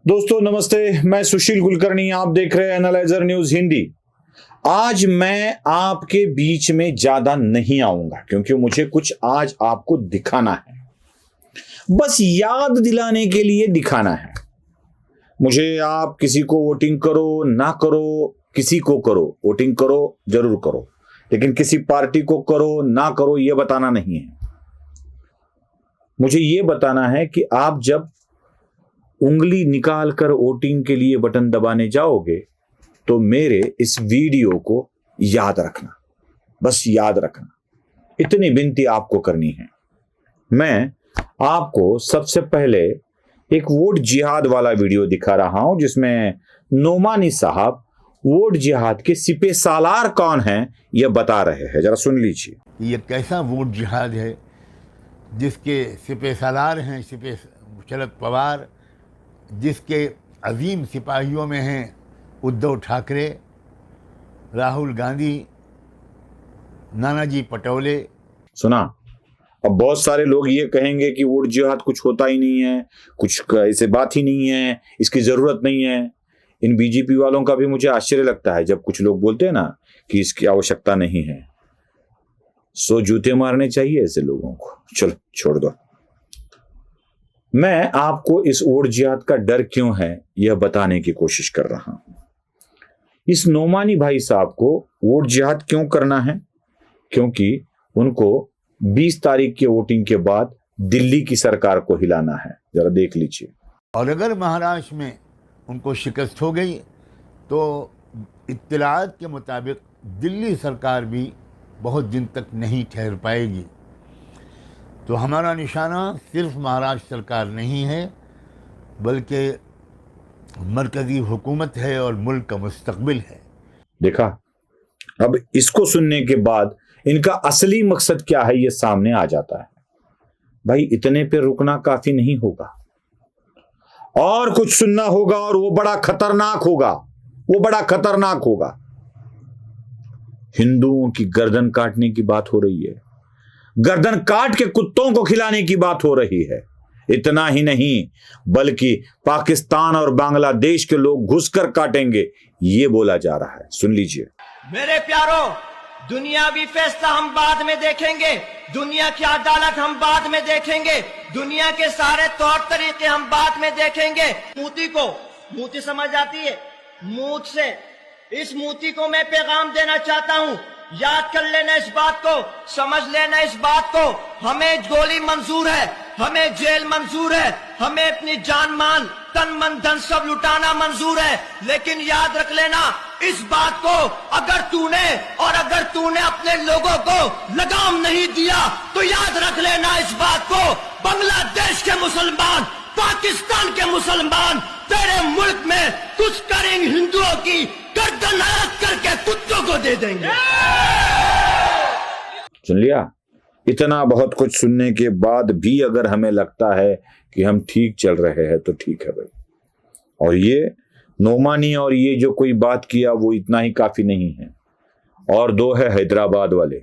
दोस्तों नमस्ते, मैं सुशील कुलकर्णी। आप देख रहे हैं एनालाइजर न्यूज हिंदी। आज मैं आपके बीच में ज्यादा नहीं आऊंगा क्योंकि मुझे कुछ आज आपको दिखाना है, बस याद दिलाने के लिए दिखाना है। मुझे आप किसी को वोटिंग करो ना करो, किसी को करो, वोटिंग करो जरूर करो, लेकिन किसी पार्टी को करो ना करो ये बताना नहीं है। मुझे ये बताना है कि आप जब उंगली निकालकर वोटिंग के लिए बटन दबाने जाओगे तो मेरे इस वीडियो को याद रखना, बस याद रखना। इतनी विनती आपको करनी है। मैं आपको सबसे पहले एक वोट जिहाद वाला वीडियो दिखा रहा हूं जिसमें नोमानी साहब वोट जिहाद के सिपे सालार कौन हैं यह बता रहे हैं। जरा सुन लीजिए। ये कैसा वोट जिहाद है जिसके सिपे सालार हैं सिपे शरद पवार, जिसके अजीम सिपाहियों में हैं उद्धव ठाकरे, राहुल गांधी, नानाजी पटोले। सुना? अब बहुत सारे लोग ये कहेंगे कि वोट जिहाद कुछ होता ही नहीं है, कुछ ऐसे बात ही नहीं है, इसकी जरूरत नहीं है। इन बीजेपी वालों का भी मुझे आश्चर्य लगता है जब कुछ लोग बोलते हैं ना कि इसकी आवश्यकता नहीं है। 100 जूते मारने चाहिए ऐसे लोगों को। चलो छोड़ दो। मैं आपको इस वोट जिहाद का डर क्यों है यह बताने की कोशिश कर रहा हूं। इस नोमानी भाई साहब को वोट जिहाद क्यों करना है? क्योंकि उनको 20 तारीख के वोटिंग के बाद दिल्ली की सरकार को हिलाना है। जरा देख लीजिए। और अगर महाराष्ट्र में उनको शिकस्त हो गई तो इत्तलात के मुताबिक दिल्ली सरकार भी बहुत दिन तक नहीं ठहर पाएगी। तो हमारा निशाना सिर्फ महाराष्ट्र सरकार नहीं है बल्कि मरकजी हुकूमत है और मुल्क का मुस्तकबिल है। देखा? अब इसको सुनने के बाद इनका असली मकसद क्या है ये सामने आ जाता है। भाई इतने पे रुकना काफी नहीं होगा, और कुछ सुनना होगा, और वो बड़ा खतरनाक होगा, वो बड़ा खतरनाक होगा। हिंदुओं की गर्दन काटने की बात हो रही है, गर्दन काट के कुत्तों को खिलाने की बात हो रही है। इतना ही नहीं बल्कि पाकिस्तान और बांग्लादेश के लोग घुसकर काटेंगे ये बोला जा रहा है। सुन लीजिए। मेरे प्यारों, दुनियावी फैसला हम बाद में देखेंगे, दुनिया की अदालत हम बाद में देखेंगे, दुनिया के सारे तौर तरीके हम बाद में देखेंगे। मूती समझ आती है? मूत से इस मूती को मैं पैगाम देना चाहता हूं। याद कर लेना इस बात को, समझ लेना इस बात को। हमें गोली मंजूर है, हमें जेल मंजूर है, हमें अपनी जान मान तन मन धन सब लुटाना मंजूर है, लेकिन याद रख लेना इस बात को, अगर तूने अपने लोगों को लगाम नहीं दिया तो याद रख लेना इस बात को, बांग्लादेश के मुसलमान, पाकिस्तान के मुसलमान तेरे मुल्क में कुछ करेंगे, हिंदुओं की गर्दन अलग करके कुत्तों को दे देंगे। सुन लिया? इतना बहुत कुछ सुनने के बाद भी अगर हमें लगता है कि हम ठीक चल रहे हैं तो ठीक है भाई। और ये नोमानी और ये जो कोई बात किया वो इतना ही काफी नहीं है। और दो है हैदराबाद वाले,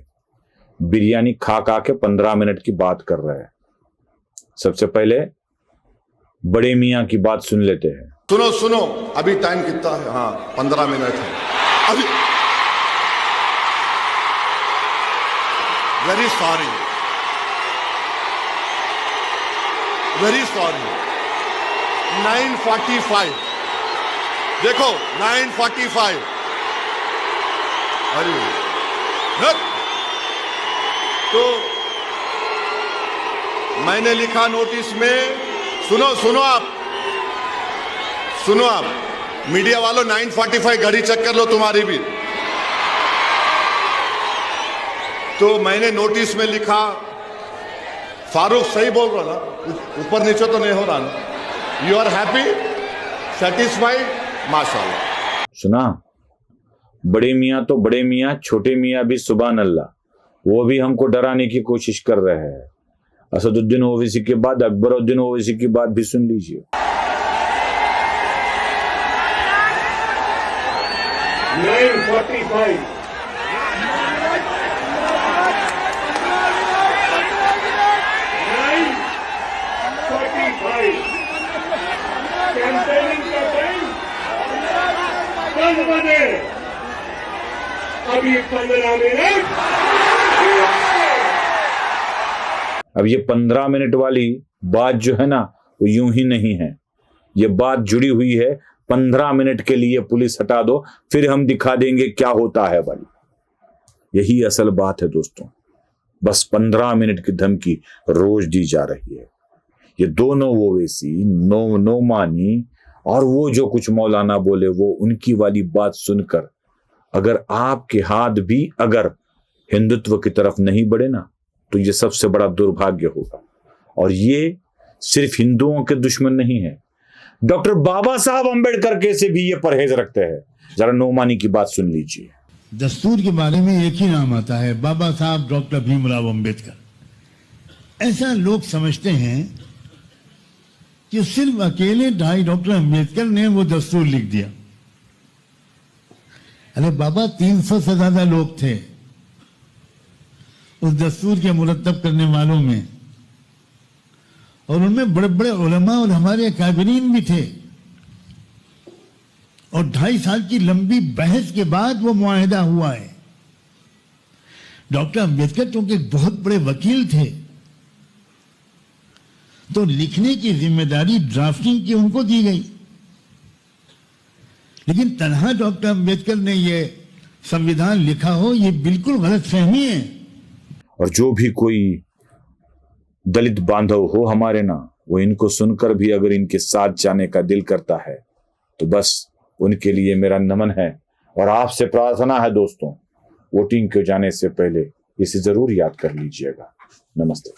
बिरयानी खा के 15 मिनट की बात कर रहे हैं। सबसे पहले बड़े मियां की बात सुन लेते हैं। सुनो, अभी टाइम कितना है? हाँ 15 मिनट है अभी। वेरी सॉरी 9:45 देखो 9:45। अरे तो मैंने लिखा नोटिस में, सुनो आप मीडिया वालों, 9:45 घड़ी चेक कर लो तुम्हारी भी। तो मैंने नोटिस में लिखा, फारूक सही बोल रहा ना, ऊपर नीचे तो नहीं हो रहा ना? You are happy, satisfied? माशाल्लाह। सुना? बड़े मियाँ तो बड़े मियाँ, छोटे मियाँ भी सुभान अल्लाह, वो भी हमको डराने की कोशिश कर रहे हैं। असदुद्दीन ओवैसी के बाद अकबरुद्दीन ओवैसी की बात भी सुन लीजिए। 9:45 campaigning अभी 15 मिनट। अब ये 15 मिनट वाली बात जो है ना, वो यूं ही नहीं है। ये बात जुड़ी हुई है 15 मिनट के लिए पुलिस हटा दो, फिर हम दिखा देंगे क्या होता है वाली। यही असल बात है दोस्तों। बस 15 मिनट की धमकी रोज दी जा रही है। ये दोनों ओवैसी, नोमानी और वो जो कुछ मौलाना बोले, वो उनकी वाली बात सुनकर अगर आपके हाथ भी अगर हिंदुत्व की तरफ नहीं बढ़े ना, तो ये सबसे बड़ा दुर्भाग्य होगा। और ये सिर्फ हिंदुओं के दुश्मन नहीं है, डॉक्टर बाबा साहब अंबेडकर के से भी ये परहेज रखते हैं। जरा नोमानी की बात सुन लीजिए। दस्तूर के बारे में एक ही नाम आता है, बाबा साहब डॉक्टर भीमराव अंबेडकर। ऐसा लोग समझते हैं कि सिर्फ अकेले डॉक्टर अंबेडकर ने वो दस्तूर लिख दिया। अरे बाबा, 300 से ज्यादा लोग थे उस दस्तूर के मुरत्तब करने वालों में, और उनमें बड़े बड़े उलमा और हमारे अकाबरीन भी थे। और 2.5 साल की लंबी बहस के बाद वो मुआहिदा हुआ है। डॉक्टर अंबेडकर चूंकि बहुत बड़े वकील थे, तो लिखने की जिम्मेदारी ड्राफ्टिंग की उनको दी गई। लेकिन तन्हा डॉक्टर अंबेडकर ने ये संविधान लिखा हो, ये बिल्कुल गलत फहमी है। और जो भी कोई दलित बांधव हो हमारे ना, वो इनको सुनकर भी अगर इनके साथ जाने का दिल करता है, तो बस उनके लिए मेरा नमन है। और आपसे प्रार्थना है दोस्तों, वोटिंग के जाने से पहले इसे जरूर याद कर लीजिएगा। नमस्ते।